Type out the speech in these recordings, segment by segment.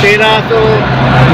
1300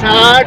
60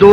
2